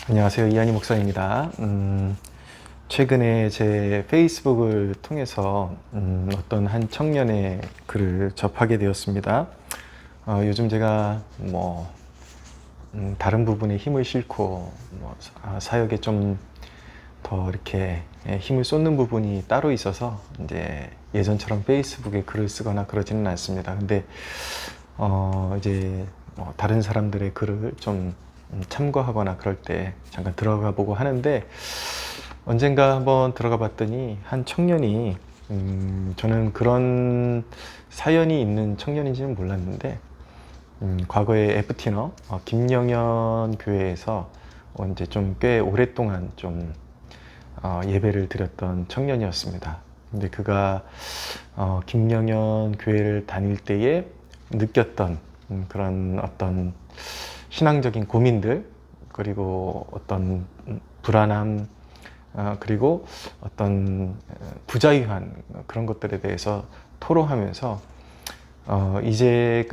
안녕하세요. 이한희 목사입니다. 최근에 제 페이스북을 통해서 어떤 한 청년의 글을 접하게 되었습니다. 요즘 제가 다른 부분에 힘을 싣고 사역에 좀 더 이렇게 힘을 쏟는 부분이 따로 있어서 이제 예전처럼 페이스북에 글을 쓰거나 그러지는 않습니다. 근데 이제 다른 사람들의 글을 좀 참고하거나 그럴 때 잠깐 들어가 보고 하는데, 언젠가 한번 들어가 봤더니 한 청년이 저는 그런 사연이 있는 청년인지는 몰랐는데, 과거에 FT너 김영현 교회에서 이제 좀 꽤 오랫동안 좀 예배를 드렸던 청년이었습니다. 근데 그가 김영현 교회를 다닐 때에 느꼈던 그런 어떤 신앙적인 고민들, 그리고 어떤 불안함, 그리고 어떤 부자유한 그런 것들에 대해서 토로하면서 이제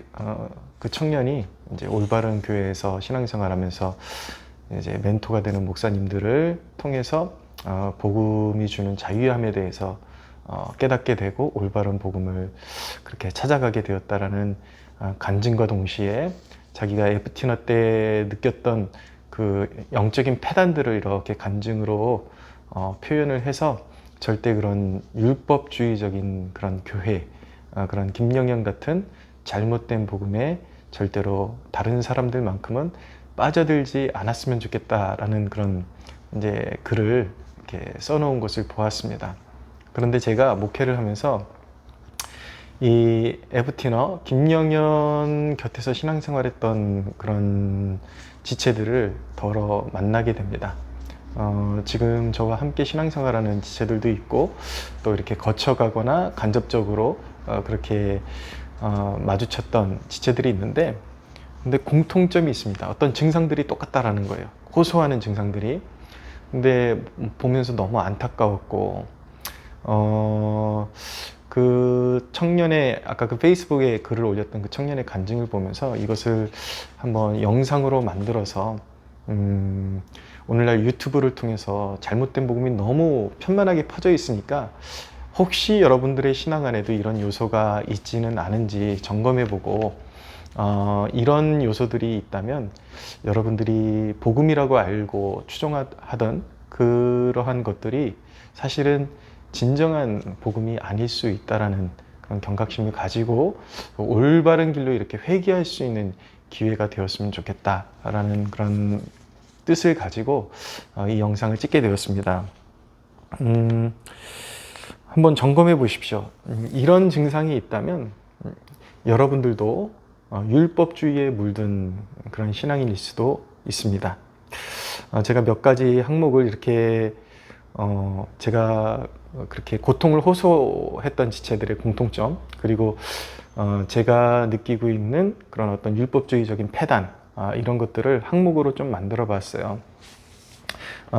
그 청년이 이제 올바른 교회에서 신앙생활하면서 이제 멘토가 되는 목사님들을 통해서 복음이 주는 자유함에 대해서 깨닫게 되고 올바른 복음을 그렇게 찾아가게 되었다라는 간증과 동시에 자기가 FT너 때 느꼈던 그 영적인 패단들을 이렇게 간증으로 표현을 해서 절대 그런 율법주의적인 그런 교회, 그런 김영현 같은 잘못된 복음에 절대로 다른 사람들만큼은 빠져들지 않았으면 좋겠다라는 그런 이제 글을 이렇게 써놓은 것을 보았습니다. 그런데 제가 목회를 하면서 이 FT너 김영현 곁에서 신앙생활했던 그런 지체들을 더러 만나게 됩니다. 지금 저와 함께 신앙생활하는 지체들도 있고, 또 이렇게 거쳐가거나 간접적으로 그렇게 마주쳤던 지체들이 있는데, 근데 공통점이 있습니다. 어떤 증상들이 똑같다라는 거예요. 호소하는 증상들이. 근데 보면서 너무 안타까웠고, 그 청년의, 아까 그 페이스북에 글을 올렸던 그 청년의 간증을 보면서 이것을 한번 영상으로 만들어서 오늘날 유튜브를 통해서 잘못된 복음이 너무 편만하게 퍼져 있으니까 혹시 여러분들의 신앙 안에도 이런 요소가 있지는 않은지 점검해보고, 이런 요소들이 있다면 여러분들이 복음이라고 알고 추종하던 그러한 것들이 사실은 진정한 복음이 아닐 수 있다라는 그런 경각심을 가지고 올바른 길로 이렇게 회귀할 수 있는 기회가 되었으면 좋겠다라는 그런 뜻을 가지고 이 영상을 찍게 되었습니다. 한번 점검해 보십시오. 이런 증상이 있다면 여러분들도 율법주의에 물든 그런 신앙인일 수도 있습니다. 제가 몇 가지 항목을 이렇게 제가 그렇게 고통을 호소했던 지체들의 공통점, 그리고 제가 느끼고 있는 그런 어떤 율법주의적인 패단, 이런 것들을 항목으로 좀 만들어 봤어요.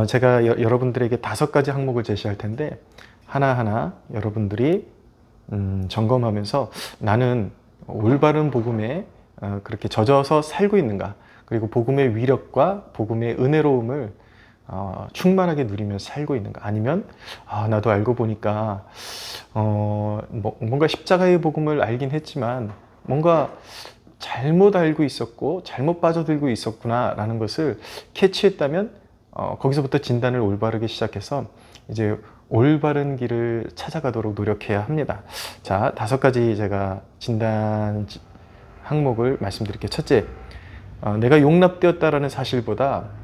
제가 여러분들에게 5가지 항목을 제시할 텐데, 하나하나 여러분들이 점검하면서 나는 올바른 복음에 그렇게 젖어서 살고 있는가, 그리고 복음의 위력과 복음의 은혜로움을 충만하게 누리면서 살고 있는가, 아니면 나도 알고 보니까 뭔가 십자가의 복음을 알긴 했지만 뭔가 잘못 알고 있었고 잘못 빠져들고 있었구나 라는 것을 캐치했다면 거기서부터 진단을 올바르게 시작해서 이제 올바른 길을 찾아가도록 노력해야 합니다. 자, 5가지 제가 진단 항목을 말씀드릴게요. 첫째, 내가 용납되었다라는 사실보다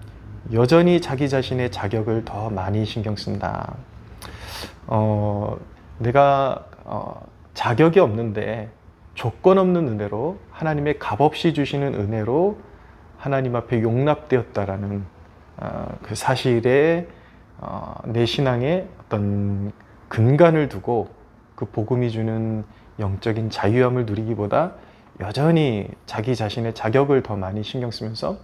여전히 자기 자신의 자격을 더 많이 신경 쓴다. 내가 자격이 없는데 조건 없는 은혜로, 하나님의 값없이 주시는 은혜로 하나님 앞에 용납되었다라는 그 사실에 내 신앙에 어떤 근간을 두고 그 복음이 주는 영적인 자유함을 누리기보다 여전히 자기 자신의 자격을 더 많이 신경 쓰면서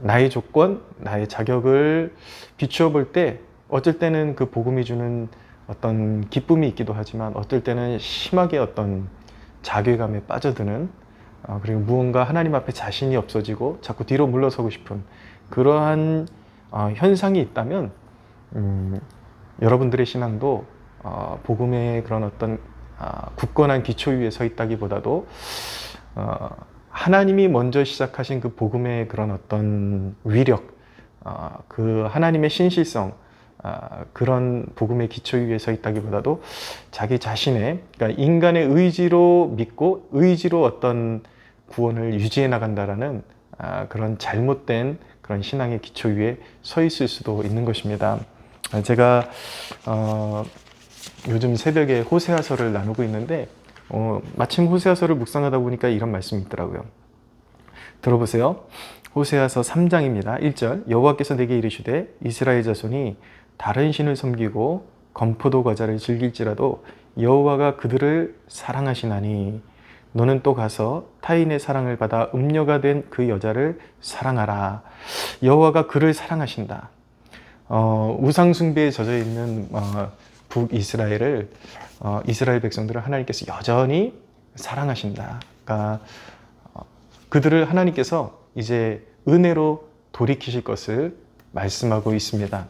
나의 조건, 나의 자격을 비추어 볼 때 어쩔 때는 그 복음이 주는 어떤 기쁨이 있기도 하지만 어떨 때는 심하게 어떤 자괴감에 빠져드는, 그리고 무언가 하나님 앞에 자신이 없어지고 자꾸 뒤로 물러서고 싶은 그러한 현상이 있다면 여러분들의 신앙도 복음의 그런 어떤 굳건한 기초 위에 서 있다기보다도 하나님이 먼저 시작하신 그 복음의 그런 어떤 위력, 그 하나님의 신실성, 그런 복음의 기초 위에 서 있다기보다도 자기 자신의, 그러니까 인간의 의지로 믿고 의지로 어떤 구원을 유지해 나간다라는 그런 잘못된 그런 신앙의 기초 위에 서 있을 수도 있는 것입니다. 제가 요즘 새벽에 호세아서를 나누고 있는데 마침 호세아서를 묵상하다 보니까 이런 말씀이 있더라고요. 들어보세요. 호세아서 3장입니다. 1절 여호와께서 내게 이르시되 이스라엘 자손이 다른 신을 섬기고 건포도 과자를 즐길지라도 여호와가 그들을 사랑하시나니 너는 또 가서 타인의 사랑을 받아 음녀가 된 그 여자를 사랑하라. 여호와가 그를 사랑하신다. 우상 숭배에 젖어 있는 북이스라엘을 이스라엘 백성들을 하나님께서 여전히 사랑하신다. 그러니까 그들을 하나님께서 이제 은혜로 돌이키실 것을 말씀하고 있습니다.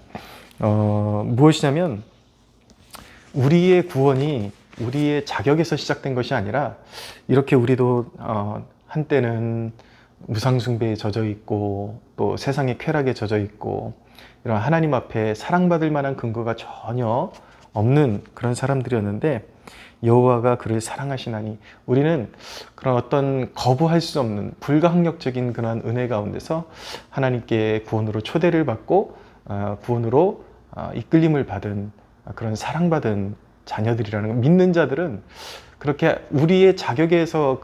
무엇이냐면 우리의 구원이 우리의 자격에서 시작된 것이 아니라 이렇게 우리도 한때는 우상숭배에 젖어 있고 또 세상의 쾌락에 젖어 있고 이런 하나님 앞에 사랑받을 만한 근거가 전혀 없는 그런 사람들이었는데 여호와가 그를 사랑하시나니 우리는 그런 어떤 거부할 수 없는 불가항력적인 그런 은혜 가운데서 하나님께 구원으로 초대를 받고 구원으로 이끌림을 받은 그런 사랑받은 자녀들이라는 거. 믿는 자들은 그렇게 우리의 자격에서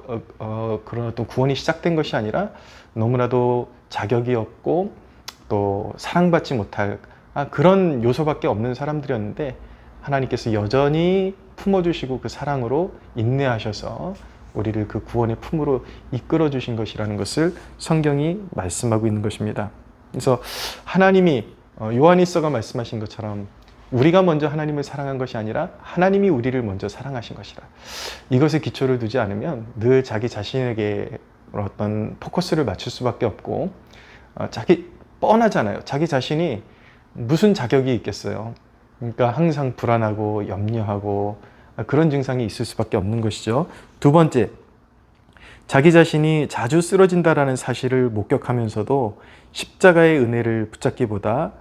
그런 어떤 구원이 시작된 것이 아니라 너무나도 자격이 없고 또 사랑받지 못할 그런 요소밖에 없는 사람들이었는데 하나님께서 여전히 품어주시고 그 사랑으로 인내하셔서 우리를 그 구원의 품으로 이끌어 주신 것이라는 것을 성경이 말씀하고 있는 것입니다. 그래서 하나님이 요한일서가 말씀하신 것처럼 우리가 먼저 하나님을 사랑한 것이 아니라 하나님이 우리를 먼저 사랑하신 것이라. 이것에 기초를 두지 않으면 늘 자기 자신에게 어떤 포커스를 맞출 수밖에 없고 자기 뻔하잖아요. 자기 자신이 무슨 자격이 있겠어요. 그러니까 항상 불안하고 염려하고 그런 증상이 있을 수밖에 없는 것이죠. 두 번째, 자기 자신이 자주 쓰러진다라는 사실을 목격하면서도 십자가의 은혜를 붙잡기보다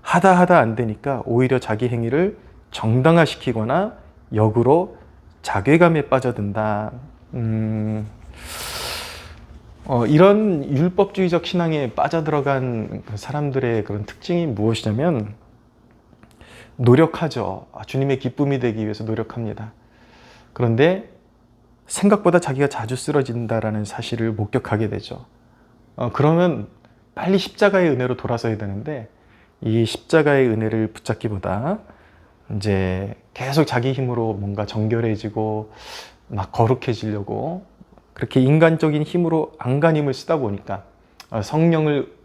하다 안 되니까 오히려 자기 행위를 정당화시키거나 역으로 자괴감에 빠져든다. 이런 율법주의적 신앙에 빠져들어간 사람들의 그런 특징이 무엇이냐면 노력하죠. 주님의 기쁨이 되기 위해서 노력합니다. 그런데 생각보다 자기가 자주 쓰러진다라는 사실을 목격하게 되죠. 그러면 빨리 십자가의 은혜로 돌아서야 되는데 이 십자가의 은혜를 붙잡기보다 이제 계속 자기 힘으로 뭔가 정결해지고 막 거룩해지려고 그렇게 인간적인 힘으로 안간힘을 쓰다 보니까 성령을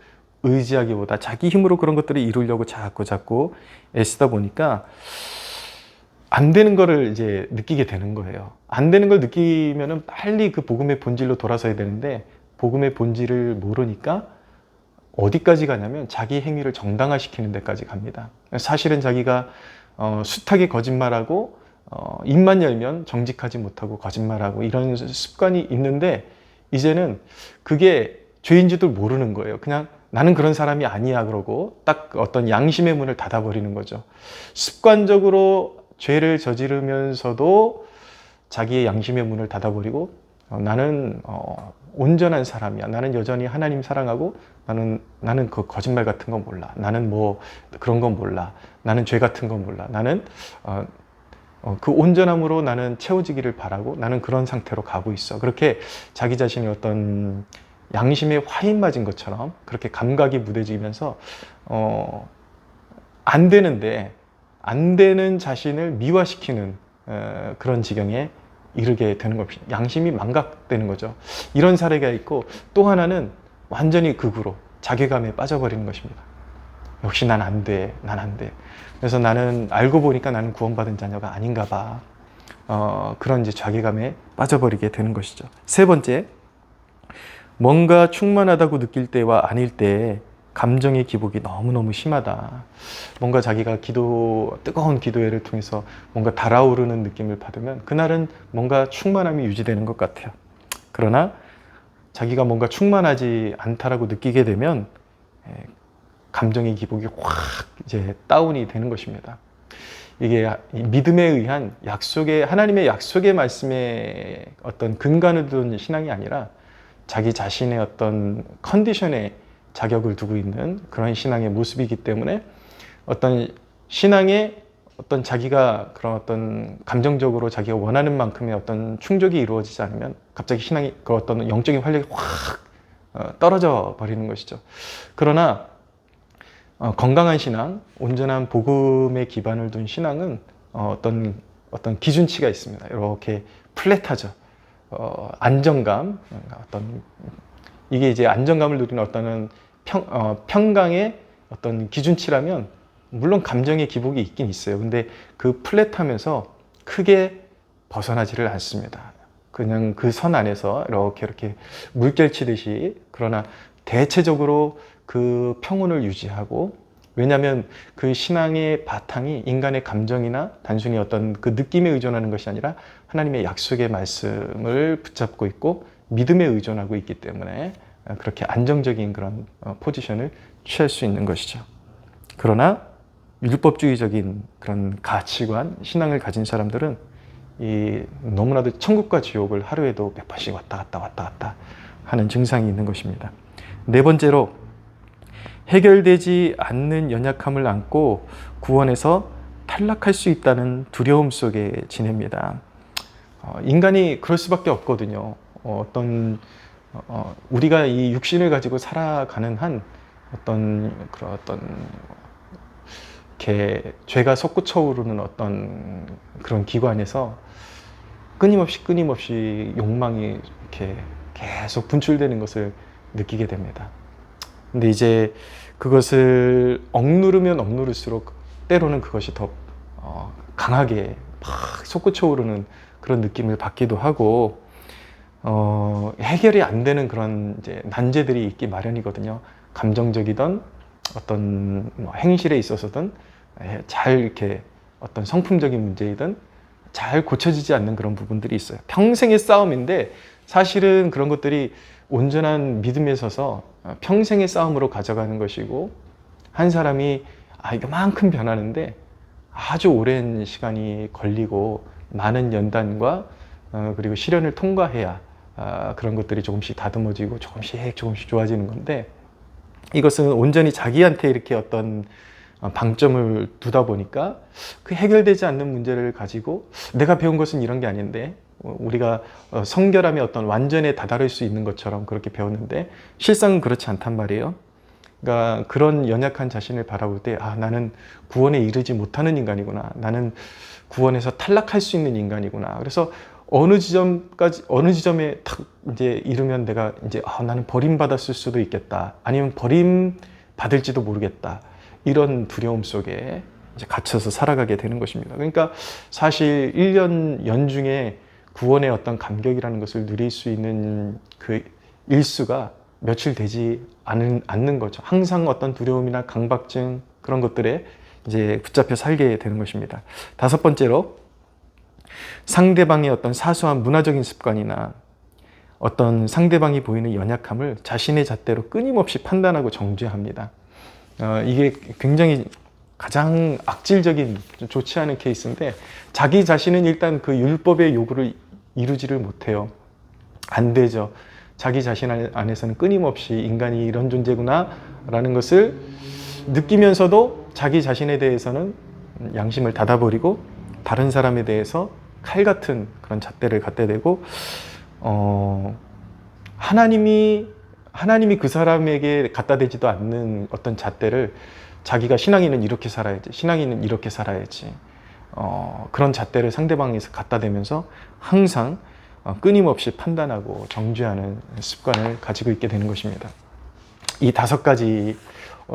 의지하기보다 자기 힘으로 그런 것들을 이루려고 자꾸 애쓰다 보니까 안 되는 거를 이제 느끼게 되는 거예요. 안 되는 걸 느끼면은 빨리 그 복음의 본질로 돌아서야 되는데 복음의 본질을 모르니까 어디까지 가냐면 자기 행위를 정당화시키는 데까지 갑니다. 사실은 자기가 숱하게 거짓말하고 입만 열면 정직하지 못하고 거짓말하고 이런 습관이 있는데 이제는 그게 죄인지도 모르는 거예요. 그냥 나는 그런 사람이 아니야 그러고 딱 어떤 양심의 문을 닫아버리는 거죠. 습관적으로 죄를 저지르면서도 자기의 양심의 문을 닫아버리고 나는 온전한 사람이야. 나는 여전히 하나님 사랑하고 나는 그 거짓말 같은 건 몰라. 나는 뭐 그런 건 몰라. 나는 죄 같은 건 몰라. 나는 그 온전함으로 나는 채워지기를 바라고 나는 그런 상태로 가고 있어. 그렇게 자기 자신이 어떤 양심에 화인 맞은 것처럼 그렇게 감각이 무뎌지면서 안 되는데 안 되는 자신을 미화시키는 그런 지경에 이르게 되는 겁니다. 양심이 망각되는 거죠. 이런 사례가 있고 또 하나는 완전히 극으로 자괴감에 빠져버리는 것입니다. 역시 난 안 돼. 난 안 돼. 그래서 나는 알고 보니까 나는 구원받은 자녀가 아닌가 봐. 그런 이제 자괴감에 빠져버리게 되는 것이죠. 세 번째, 뭔가 충만하다고 느낄 때와 아닐 때 감정의 기복이 너무너무 심하다. 뭔가 자기가 뜨거운 기도회를 통해서 뭔가 달아오르는 느낌을 받으면 그날은 뭔가 충만함이 유지되는 것 같아요. 그러나 자기가 뭔가 충만하지 않다라고 느끼게 되면 감정의 기복이 확 이제 다운이 되는 것입니다. 이게 믿음에 의한 하나님의 약속의 말씀에 어떤 근간을 둔 신앙이 아니라 자기 자신의 어떤 컨디션에 자격을 두고 있는 그런 신앙의 모습이기 때문에 어떤 신앙의 어떤 자기가 그런 어떤 감정적으로 자기가 원하는 만큼의 어떤 충족이 이루어지지 않으면 갑자기 신앙이 그 어떤 영적인 활력이 확 떨어져 버리는 것이죠. 그러나 건강한 신앙, 온전한 복음에 기반을 둔 신앙은 어떤 기준치가 있습니다. 이렇게 플랫하죠. 안정감, 이게 이제 안정감을 누리는 어떤 평강의 어떤 기준치라면 물론 감정의 기복이 있긴 있어요. 근데 그 플랫하면서 크게 벗어나지를 않습니다. 그냥 그 선 안에서 이렇게 물결 치듯이, 그러나 대체적으로 그 평온을 유지하고, 왜냐하면 그 신앙의 바탕이 인간의 감정이나 단순히 어떤 그 느낌에 의존하는 것이 아니라 하나님의 약속의 말씀을 붙잡고 있고 믿음에 의존하고 있기 때문에 그렇게 안정적인 그런 포지션을 취할 수 있는 것이죠. 그러나 율법주의적인 그런 가치관, 신앙을 가진 사람들은 너무나도 천국과 지옥을 하루에도 몇 번씩 왔다 갔다 하는 증상이 있는 것입니다. 네 번째로, 해결되지 않는 연약함을 안고 구원에서 탈락할 수 있다는 두려움 속에 지냅니다. 인간이 그럴 수밖에 없거든요. 우리가 이 육신을 가지고 살아가는 한 이렇게 죄가 솟구쳐 오르는 어떤 그런 기관에서 끊임없이 욕망이 이렇게 계속 분출되는 것을 느끼게 됩니다. 근데 이제 그것을 억누르면 억누를수록 때로는 그것이 더 강하게 막 솟구쳐 오르는 그런 느낌을 받기도 하고, 해결이 안 되는 그런 이제 난제들이 있기 마련이거든요. 감정적이든 어떤 행실에 있어서든 잘 이렇게 어떤 성품적인 문제이든 잘 고쳐지지 않는 그런 부분들이 있어요. 평생의 싸움인데 사실은 그런 것들이 온전한 믿음에 서서 평생의 싸움으로 가져가는 것이고, 한 사람이 이만큼 변하는데 아주 오랜 시간이 걸리고 많은 연단과 그리고 시련을 통과해야 그런 것들이 조금씩 다듬어지고 조금씩 좋아지는 건데, 이것은 온전히 자기한테 이렇게 어떤 방점을 두다 보니까 그 해결되지 않는 문제를 가지고 내가 배운 것은 이런 게 아닌데, 우리가 성결함의 어떤 완전에 다다를 수 있는 것처럼 그렇게 배웠는데 실상은 그렇지 않단 말이에요. 그러니까 그런 연약한 자신을 바라볼 때 나는 구원에 이르지 못하는 인간이구나, 나는 구원에서 탈락할 수 있는 인간이구나. 그래서 어느 지점에 탁 이제 이르면 내가 이제 나는 버림받았을 수도 있겠다, 아니면 버림받을지도 모르겠다, 이런 두려움 속에 이제 갇혀서 살아가게 되는 것입니다. 그러니까 사실 1년 연중에 구원의 어떤 감격이라는 것을 누릴 수 있는 그 일수가 며칠 되지 않는 거죠. 항상 어떤 두려움이나 강박증, 그런 것들에 이제 붙잡혀 살게 되는 것입니다. 다섯 번째로, 상대방의 어떤 사소한 문화적인 습관이나 어떤 상대방이 보이는 연약함을 자신의 잣대로 끊임없이 판단하고 정죄합니다. 이게 굉장히 가장 악질적인, 좋지 않은 케이스인데, 자기 자신은 일단 그 율법의 요구를 이루지를 못해요. 안 되죠. 자기 자신 안에서는 끊임없이 인간이 이런 존재구나 라는 것을 느끼면서도 자기 자신에 대해서는 양심을 닫아버리고 다른 사람에 대해서 칼 같은 그런 잣대를 갖다 대고, 하나님이 그 사람에게 갖다 대지도 않는 어떤 잣대를 자기가 신앙인은 이렇게 살아야지, 신앙인은 이렇게 살아야지, 그런 잣대를 상대방에서 갖다 대면서 항상 끊임없이 판단하고 정죄하는 습관을 가지고 있게 되는 것입니다. 이 다섯 가지,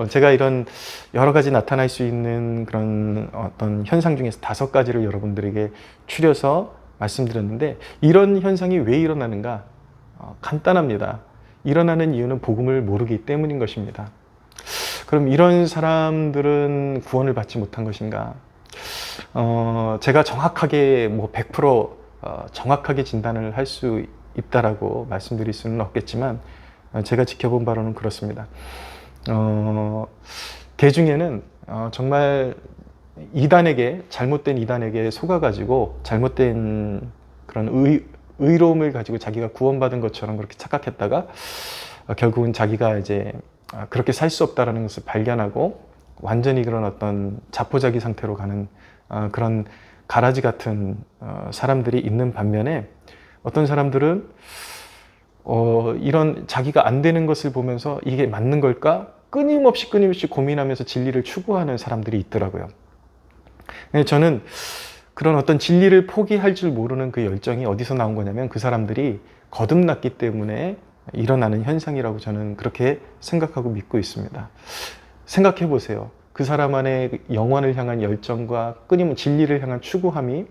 제가 이런 여러 가지 나타날 수 있는 그런 어떤 현상 중에서 다섯 가지를 여러분들에게 추려서 말씀드렸는데, 이런 현상이 왜 일어나는가? 간단합니다. 일어나는 이유는 복음을 모르기 때문인 것입니다. 그럼 이런 사람들은 구원을 받지 못한 것인가? 제가 정확하게 뭐 100% 정확하게 진단을 할 수 있다라고 말씀드릴 수는 없겠지만 제가 지켜본 바로는 그렇습니다. 대중에는 정말 잘못된 이단에게 속아가지고 잘못된 그런 의로움을 가지고 자기가 구원받은 것처럼 그렇게 착각했다가 결국은 자기가 이제 그렇게 살 수 없다라는 것을 발견하고 완전히 그런 어떤 자포자기 상태로 가는 그런 가라지 같은 사람들이 있는 반면에 어떤 사람들은 이런 자기가 안 되는 것을 보면서 이게 맞는 걸까? 끊임없이 고민하면서 진리를 추구하는 사람들이 있더라고요. 저는 그런 어떤 진리를 포기할 줄 모르는 그 열정이 어디서 나온 거냐면 그 사람들이 거듭났기 때문에 일어나는 현상이라고 저는 그렇게 생각하고 믿고 있습니다. 생각해 보세요. 그 사람 안에 영원을 향한 열정과 끊임없이 진리를 향한 추구함이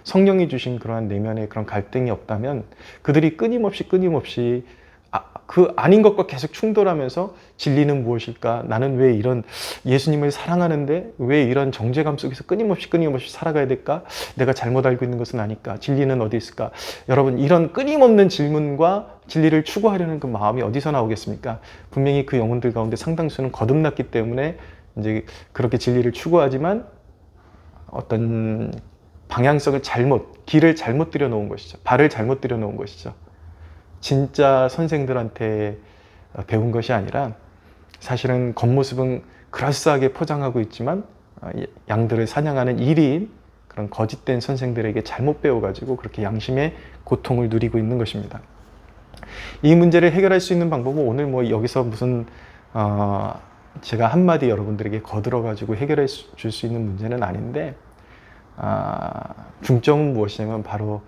성령이 주신 그러한 내면의 그런 갈등이 없다면 그들이 끊임없이 그 아닌 것과 계속 충돌하면서 진리는 무엇일까? 나는 왜 이런 예수님을 사랑하는데 왜 이런 정죄감 속에서 끊임없이 살아가야 될까? 내가 잘못 알고 있는 것은 아닐까? 진리는 어디 있을까? 여러분, 이런 끊임없는 질문과 진리를 추구하려는 그 마음이 어디서 나오겠습니까? 분명히 그 영혼들 가운데 상당수는 거듭났기 때문에 이제 그렇게 진리를 추구하지만 어떤 방향성을 길을 잘못 들여놓은 것이죠. 발을 잘못 들여놓은 것이죠. 진짜 선생들한테 배운 것이 아니라 사실은 겉모습은 그럴싸하게 포장하고 있지만 양들을 사냥하는 일인 그런 거짓된 선생들에게 잘못 배워가지고 그렇게 양심의 고통을 누리고 있는 것입니다. 이 문제를 해결할 수 있는 방법은 오늘 뭐 여기서 무슨 제가 한마디 여러분들에게 거들어가지고 해결해 줄 수 있는 문제는 아닌데 중점은 무엇이냐면 바로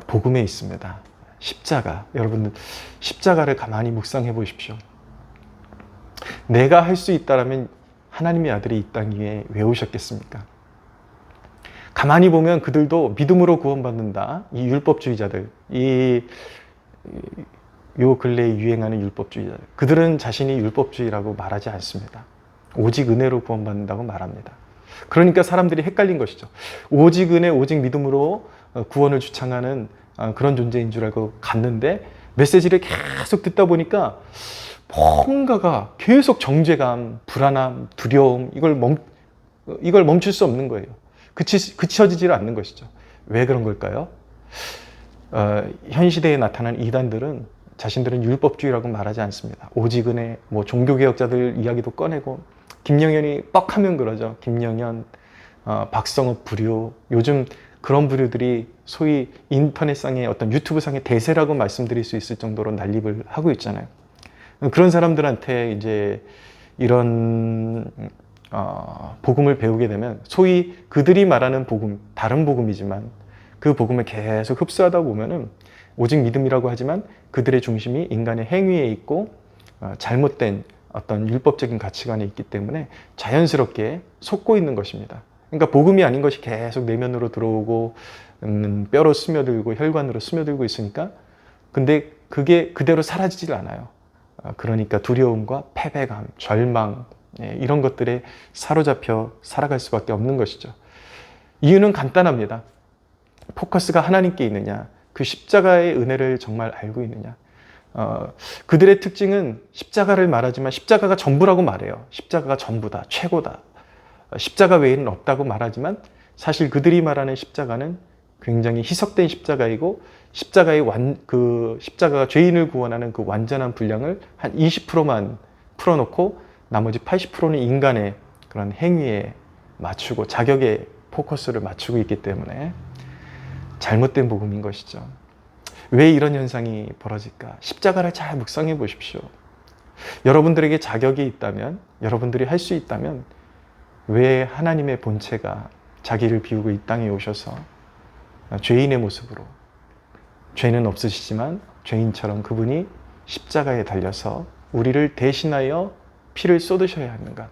복음에 있습니다. 십자가. 여러분들 십자가를 가만히 묵상해 보십시오. 내가 할 수 있다라면 하나님의 아들이 이 땅 위에 왜 오셨겠습니까? 가만히 보면 그들도 믿음으로 구원받는다. 이 율법주의자들, 요 근래에 유행하는 율법주의자들, 그들은 자신이 율법주의라고 말하지 않습니다. 오직 은혜로 구원받는다고 말합니다. 그러니까 사람들이 헷갈린 것이죠. 오직 은혜, 오직 믿음으로 구원을 주창하는 그런 존재인 줄 알고 갔는데 메시지를 계속 듣다 보니까 뭔가가 계속 정죄감, 불안함, 두려움 이걸 멈출 수 없는 거예요. 그쳐지질 않는 것이죠. 왜 그런 걸까요? 현 시대에 나타난 이단들은 자신들은 율법주의라고 말하지 않습니다. 오직 은혜, 뭐 종교개혁자들 이야기도 꺼내고 김영현이 뻑하면 그러죠. 김영현, 박성업 부류, 요즘 그런 부류들이 소위 인터넷상의 어떤 유튜브상의 대세라고 말씀드릴 수 있을 정도로 난립을 하고 있잖아요. 그런 사람들한테 이제 이런 복음을 배우게 되면 소위 그들이 말하는 복음, 다른 복음이지만 그 복음을 계속 흡수하다 보면은 오직 믿음이라고 하지만 그들의 중심이 인간의 행위에 있고 잘못된 어떤 율법적인 가치관에 있기 때문에 자연스럽게 속고 있는 것입니다. 그러니까 복음이 아닌 것이 계속 내면으로 들어오고 뼈로 스며들고 혈관으로 스며들고 있으니까 근데 그게 그대로 사라지질 않아요. 그러니까 두려움과 패배감, 절망 이런 것들에 사로잡혀 살아갈 수밖에 없는 것이죠. 이유는 간단합니다. 포커스가 하나님께 있느냐, 그 십자가의 은혜를 정말 알고 있느냐. 그들의 특징은 십자가를 말하지만 십자가가 전부라고 말해요. 십자가가 전부다, 최고다. 십자가 외에는 없다고 말하지만 사실 그들이 말하는 십자가는 굉장히 희석된 십자가이고 십자가가 죄인을 구원하는 그 완전한 분량을 한 20%만 풀어놓고 나머지 80%는 인간의 그런 행위에 맞추고 자격에 포커스를 맞추고 있기 때문에 잘못된 복음인 것이죠. 왜 이런 현상이 벌어질까? 십자가를 잘 묵상해 보십시오. 여러분들에게 자격이 있다면, 여러분들이 할 수 있다면 왜 하나님의 본체가 자기를 비우고 이 땅에 오셔서 죄인의 모습으로, 죄는 없으시지만 죄인처럼 그분이 십자가에 달려서 우리를 대신하여 피를 쏟으셔야 하는가?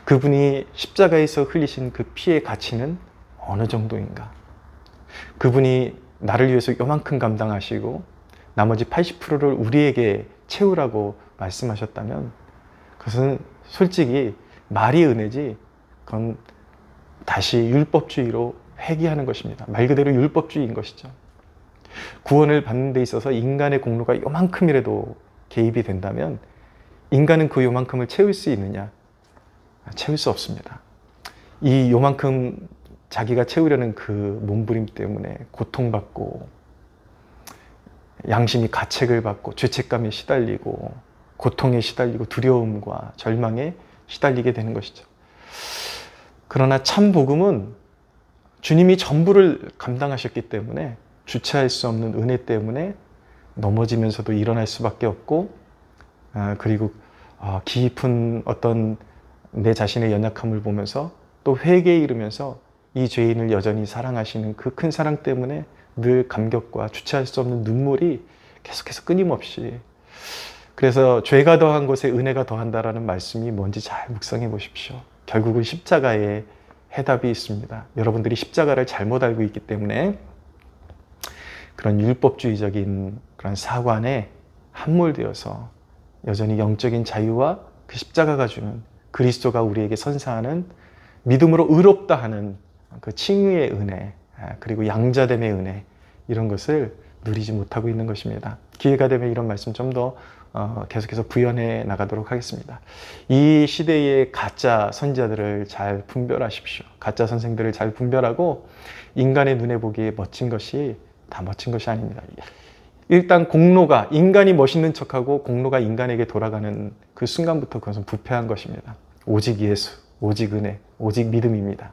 그분이 십자가에서 흘리신 그 피의 가치는 어느 정도인가? 그분이 나를 위해서 요만큼 감당하시고 나머지 80%를 우리에게 채우라고 말씀하셨다면 그것은 솔직히 말이 은혜지 그건 다시 율법주의로 회귀하는 것입니다. 말 그대로 율법주의인 것이죠. 구원을 받는 데 있어서 인간의 공로가 요만큼이라도 개입이 된다면 인간은 그 요만큼을 채울 수 있느냐? 채울 수 없습니다. 이 요만큼 자기가 채우려는 그 몸부림 때문에 고통받고 양심이 가책을 받고 죄책감에 시달리고 고통에 시달리고 두려움과 절망에 시달리게 되는 것이죠. 그러나 참 복음은 주님이 전부를 감당하셨기 때문에 주체할 수 없는 은혜 때문에 넘어지면서도 일어날 수밖에 없고 그리고 깊은 어떤 내 자신의 연약함을 보면서 또 회개에 이르면서 이 죄인을 여전히 사랑하시는 그 큰 사랑 때문에 늘 감격과 주체할 수 없는 눈물이 계속해서 끊임없이 그래서 죄가 더한 곳에 은혜가 더한다라는 말씀이 뭔지 잘 묵상해 보십시오. 결국은 십자가에 해답이 있습니다. 여러분들이 십자가를 잘못 알고 있기 때문에 그런 율법주의적인 그런 사관에 함몰되어서 여전히 영적인 자유와 그 십자가가 주는 그리스도가 우리에게 선사하는 믿음으로 의롭다 하는 그 칭의의 은혜 그리고 양자됨의 은혜 이런 것을 누리지 못하고 있는 것입니다. 기회가 되면 이런 말씀 좀 더 계속해서 부연해 나가도록 하겠습니다. 이 시대의 가짜 선지자들을 잘 분별하십시오. 가짜 선생들을 잘 분별하고 인간의 눈에 보기에 멋진 것이 다 멋진 것이 아닙니다. 일단 공로가 인간이 멋있는 척하고 공로가 인간에게 돌아가는 그 순간부터 그것은 부패한 것입니다. 오직 예수, 오직 은혜, 오직 믿음입니다.